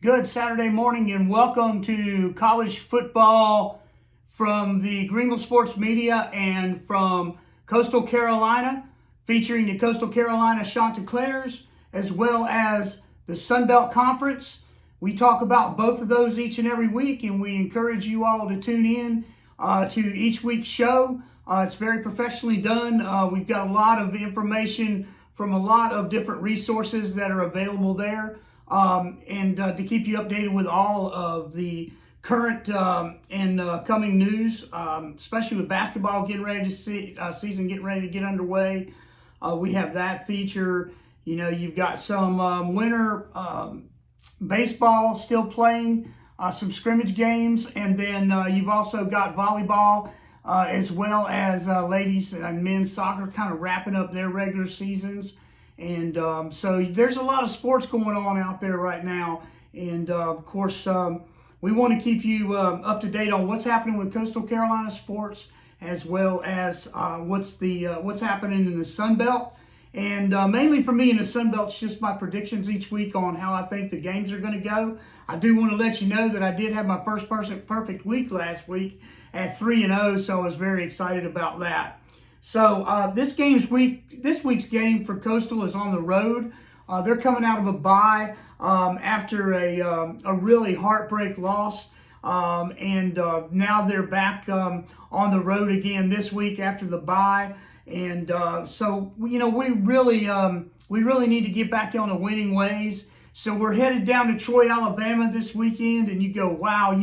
Good Saturday morning and welcome to college football from the Greenville Sports Media and from Coastal Carolina, featuring the Coastal Carolina Chanticleers as well as the Sun Belt Conference. We talk about both of those each and every week, and we encourage you all to tune in to each week's show. It's very professionally done. We've got a lot of information from a lot of different resources that are available there. And to keep you updated with all of the current and coming news, especially with basketball getting ready to season getting ready to get underway. We have that feature. You know, you've got some winter baseball still playing, some scrimmage games, and then you've also got volleyball as well as ladies and men's soccer kind of wrapping up their regular seasons. And so there's a lot of sports going on out there right now. And of course, we want to keep you up to date on what's happening with Coastal Carolina sports, as well as what's happening in the Sun Belt. And mainly for me in the Sun Belt, it's just my predictions each week on how I think the games are going to go. I do want to let you know that I did have my first perfect week last week at 3-0, so I was very excited about that. So this week's game for Coastal is on the road. They're coming out of a bye after a really heartbreak loss, and now they're back on the road again this week after the bye. And so we really need to get back on the winning ways. So we're headed down to Troy, Alabama this weekend, and you go, wow,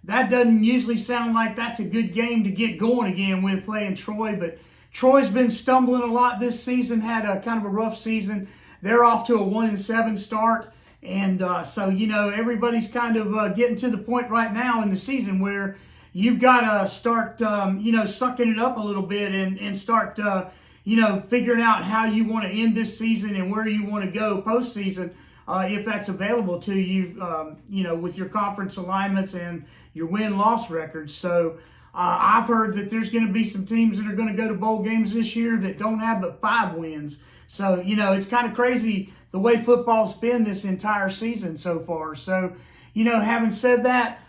that doesn't usually sound like that's a good game to get going again with playing Troy, but Troy's been stumbling a lot this season, had a kind of a rough season. They're off to a 1-7 start, and so everybody's kind of getting to the point right now in the season where you've got to start sucking it up a little bit and start figuring out how you want to end this season and where you want to go postseason. If that's available to you, with your conference alignments and your win-loss records. So I've heard that there's going to be some teams that are going to go to bowl games this year that don't have but 5 wins. So, it's kind of crazy the way football's been this entire season so far. So, having said that,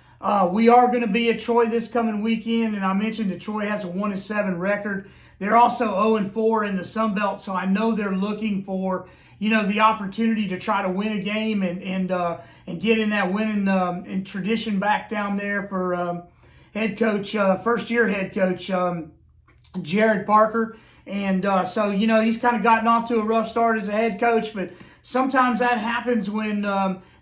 we are going to be at Troy this coming weekend, and I mentioned that Troy has a 1-7 record. They're also 0-4 in the Sun Belt, so I know they're looking for the opportunity to try to win a game and get in that winning and tradition back down there for head coach, first-year head coach Jared Parker. And so he's kind of gotten off to a rough start as a head coach, but sometimes that happens when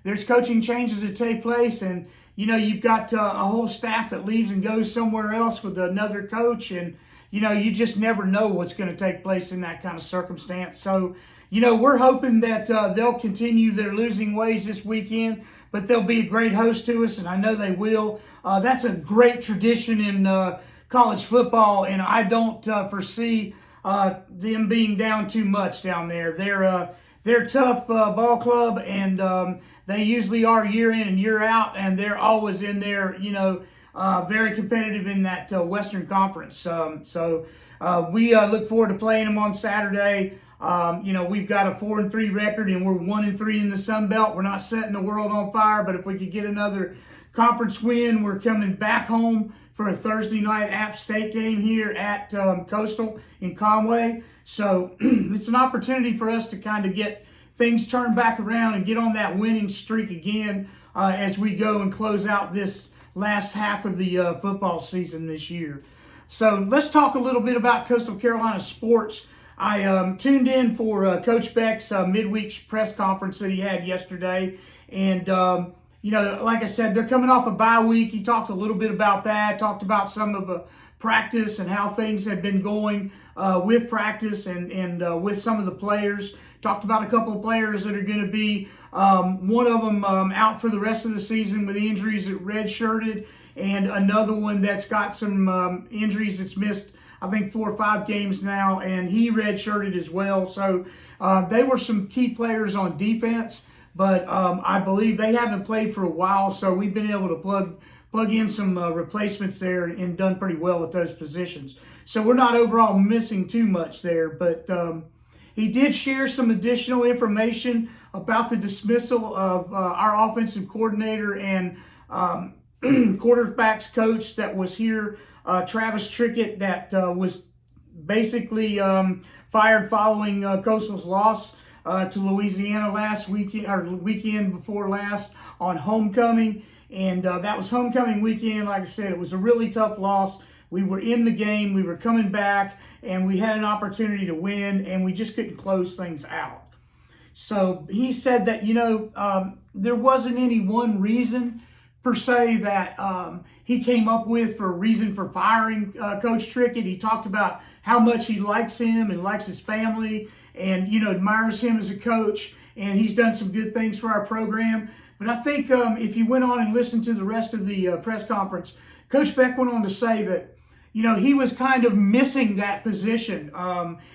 there's coaching changes that take place, and you've got a whole staff that leaves and goes somewhere else with another coach, and you just never know what's going to take place in that kind of circumstance. So we're hoping that they'll continue their losing ways this weekend, but they'll be a great host to us, and I know they will. That's a great tradition in college football, and I don't foresee them being down too much down there. They're a tough ball club, and they usually are year in and year out, and they're always in there, very competitive in that Western Conference. So we look forward to playing them on Saturday. We've got a 4-3 record, and we're 1-3 in the Sun Belt. We're not setting the world on fire, but if we could get another conference win, we're coming back home for a Thursday night App State game here at Coastal in Conway. So it's an opportunity for us to kind of get things turned back around and get on that winning streak again as we go and close out this last half of the football season this year. So let's talk a little bit about Coastal Carolina sports. I tuned in for Coach Beck's midweek press conference that he had yesterday. And, like I said, they're coming off a bye week. He talked a little bit about that, talked about some of the practice and how things have been going with practice and with some of the players. Talked about a couple of players that are going to be, one of them out for the rest of the season with injuries that redshirted, and another one that's got some injuries that's missed, I think, 4 or 5 games now, and he redshirted as well. So they were some key players on defense, but I believe they haven't played for a while, so we've been able to plug in some replacements there and done pretty well at those positions. So we're not overall missing too much there, but he did share some additional information about the dismissal of our offensive coordinator and quarterbacks coach that was here, Travis Trickett, that was basically fired following Coastal's loss to Louisiana last weekend, or weekend before last, on homecoming. And that was homecoming weekend. Like I said, it was a really tough loss. We were in the game, we were coming back, and we had an opportunity to win, and we just couldn't close things out. So he said that, there wasn't any one reason per se that he came up with for a reason for firing Coach Trickett. He talked about how much he likes him and likes his family and, admires him as a coach, and he's done some good things for our program. But I think if you went on and listened to the rest of the press conference, Coach Beck went on to say that, he was kind of missing that position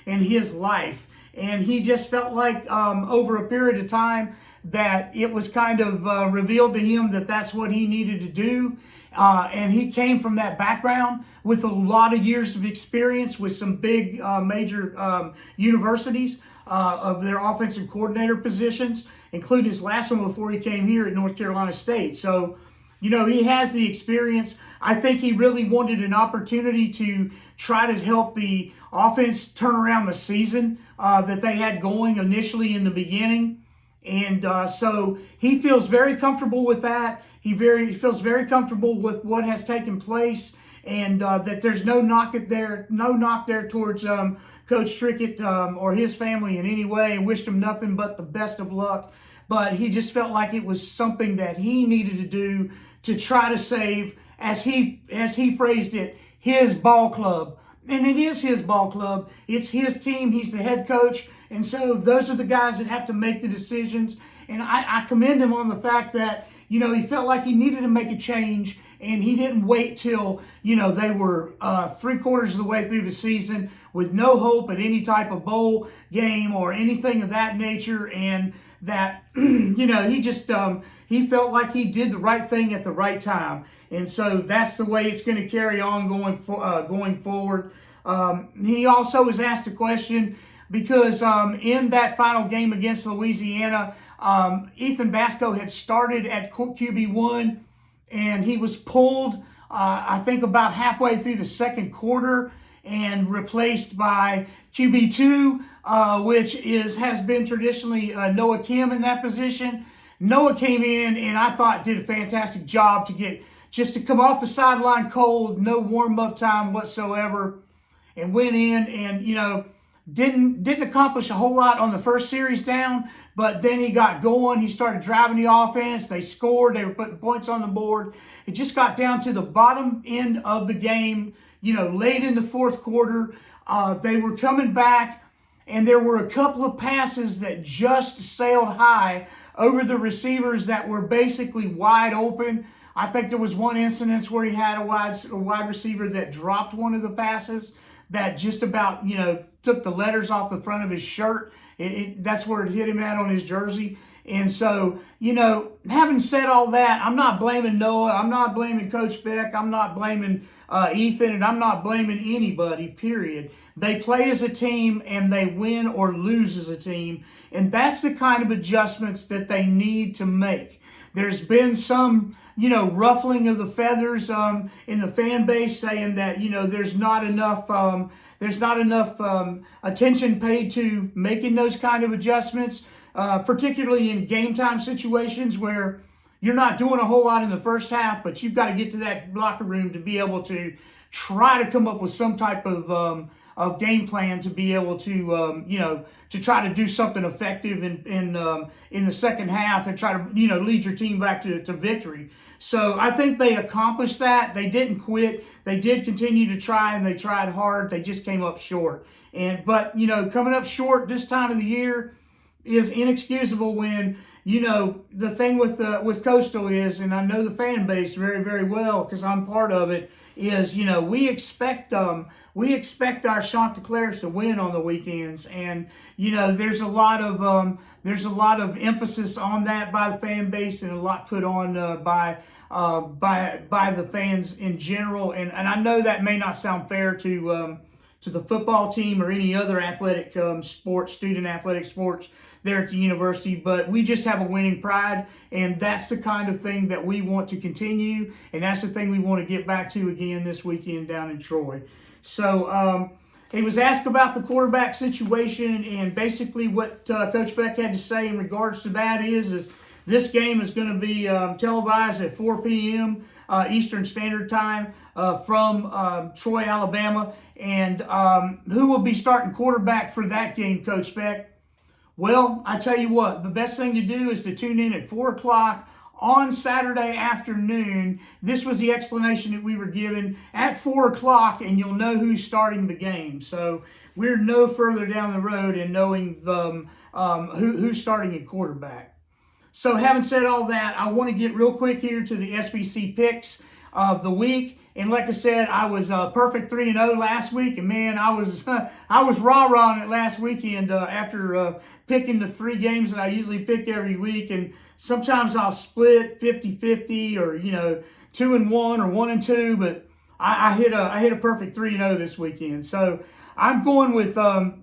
in his life. And he just felt like over a period of time that it was kind of revealed to him that that's what he needed to do. And he came from that background with a lot of years of experience with some big major universities of their offensive coordinator positions, including his last one before he came here at North Carolina State. So, he has the experience. I think he really wanted an opportunity to try to help the offense turn around the season that they had going initially in the beginning. And so he feels very comfortable with that. He feels very comfortable with what has taken place, and that there's no knock there towards Coach Trickett or his family in any way, and wished him nothing but the best of luck. But he just felt like it was something that he needed to do to try to save, as he phrased it, his ball club. And it is his ball club. It's his team. He's the head coach. And so those are the guys that have to make the decisions. And I commend him on the fact that, he felt like he needed to make a change, and he didn't wait till, they were 3/4 of the way through the season with no hope at any type of bowl game or anything of that nature. And that, he just, he felt like he did the right thing at the right time. And so that's the way it's going to carry on going forward. He also was asked a question because in that final game against Louisiana, Ethan Basco had started at QB1, and he was pulled, I think, about halfway through the second quarter and replaced by QB2, which has been traditionally Noah Kim in that position. Noah came in and I thought did a fantastic job to come off the sideline cold, no warm-up time whatsoever, and went in and, didn't accomplish a whole lot on the first series down, but then he got going. He started driving the offense. They scored. They were putting points on the board. It just got down to the bottom end of the game, late in the fourth quarter. They were coming back, and there were a couple of passes that just sailed high over the receivers that were basically wide open. I think there was one instance where he had a wide receiver that dropped one of the passes that just about, took the letters off the front of his shirt. That's where it hit him at on his jersey. And so, having said all that, I'm not blaming Noah. I'm not blaming Coach Beck. I'm not blaming Ethan, and I'm not blaming anybody, period. They play as a team, and they win or lose as a team. And that's the kind of adjustments that they need to make. There's been some, ruffling of the feathers in the fan base, saying that, there's not enough attention paid to making those kind of adjustments, particularly in game time situations where you're not doing a whole lot in the first half, but you've got to get to that locker room to be able to try to come up with some type of game plan to be able to, to try to do something effective in the second half and try to, lead your team back to victory. So I think they accomplished that. They didn't quit. They did continue to try, and they tried hard. They just came up short. But coming up short this time of the year is inexcusable when, the thing with Coastal is, and I know the fan base very, very well because I'm part of it, is, we expect our Chanticleers to win on the weekends, and there's a lot of emphasis on that by the fan base, and a lot put on by the fans in general, and I know that may not sound fair to to the football team or any other athletic sports, student athletic sports there at the university, but we just have a winning pride, and that's the kind of thing that we want to continue, and that's the thing we want to get back to again this weekend down in Troy. So he was asked about the quarterback situation, and basically what Coach Beck had to say in regards to that is this game is going to be televised at 4 p.m. Eastern Standard Time from Troy, Alabama. And who will be starting quarterback for that game, Coach Beck? Well, I tell you what, the best thing to do is to tune in at 4 o'clock on Saturday afternoon. This was the explanation that we were given at 4 o'clock, and you'll know who's starting the game. So we're no further down the road in knowing who's starting at quarterback. So having said all that, I want to get real quick here to the SBC picks of the week. And like I said, I was perfect 3-0 last week, and man, I was rah-rahing it last weekend after picking the 3 games that I usually pick every week. And sometimes I'll split 50-50 or 2-1 or 1-2, but I hit a perfect 3-0 this weekend. So I'm going with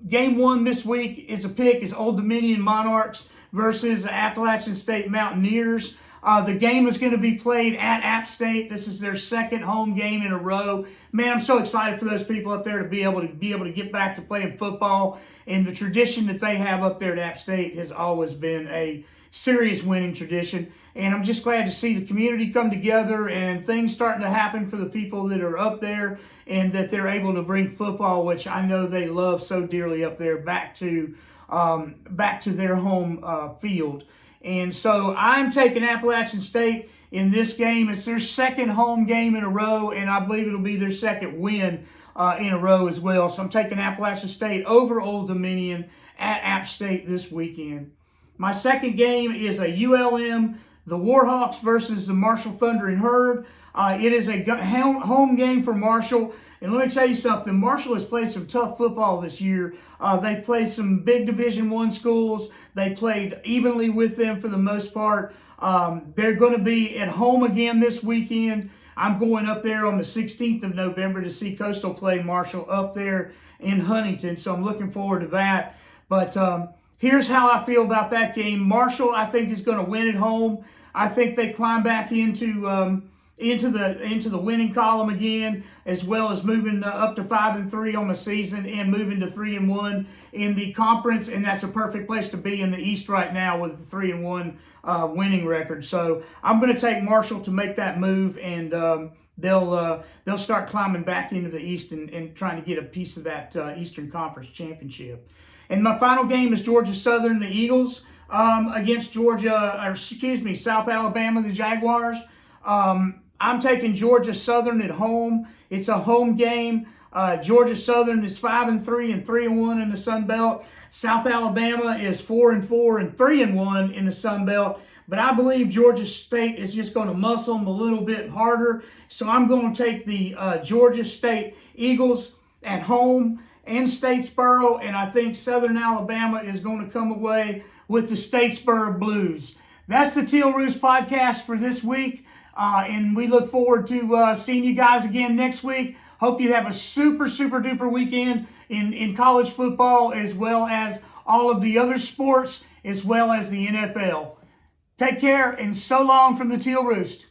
game 1 this week is Old Dominion Monarchs versus Appalachian State Mountaineers. The game is going to be played at App State. This is their second home game in a row. Man, I'm so excited for those people up there to be able to get back to playing football. And the tradition that they have up there at App State has always been a serious winning tradition. And I'm just glad to see the community come together and things starting to happen for the people that are up there, and that they're able to bring football, which I know they love so dearly up there, back to their home field. And so I'm taking Appalachian State in this game. It's their second home game in a row, and I believe it'll be their second win in a row as well. So I'm taking Appalachian State over Old Dominion at App State this weekend. My second game is a ULM, the Warhawks versus the Marshall Thundering Herd. It is a home game for Marshall. And let me tell you something, Marshall has played some tough football this year. They played some big Division I schools. They played evenly with them for the most part. They're going to be at home again this weekend. I'm going up there on the 16th of November to see Coastal play Marshall up there in Huntington, so I'm looking forward to that. But here's how I feel about that game. Marshall, I think, is going to win at home. I think they climb back into the winning column again, as well as moving up to 5-3 on the season and moving to 3-1 in the conference. And that's a perfect place to be in the East right now with the 3-1 winning record. So I'm going to take Marshall to make that move, and they'll start climbing back into the East and trying to get a piece of that Eastern Conference championship. And my final game is Georgia Southern, the Eagles, against South Alabama, the Jaguars. I'm taking Georgia Southern at home. It's a home game. Georgia Southern is 5-3 and 3-1 in the Sun Belt. South Alabama is 4-4 and 3-1 in the Sun Belt. But I believe Georgia State is just going to muscle them a little bit harder. So I'm going to take the Georgia State Eagles at home in Statesboro, and I think Southern Alabama is going to come away with the Statesboro Blues. That's the Teal Roost podcast for this week. And we look forward to seeing you guys again next week. Hope you have a super, super duper weekend in college football, as well as all of the other sports, as well as the NFL. Take care, and so long from the Teal Roost.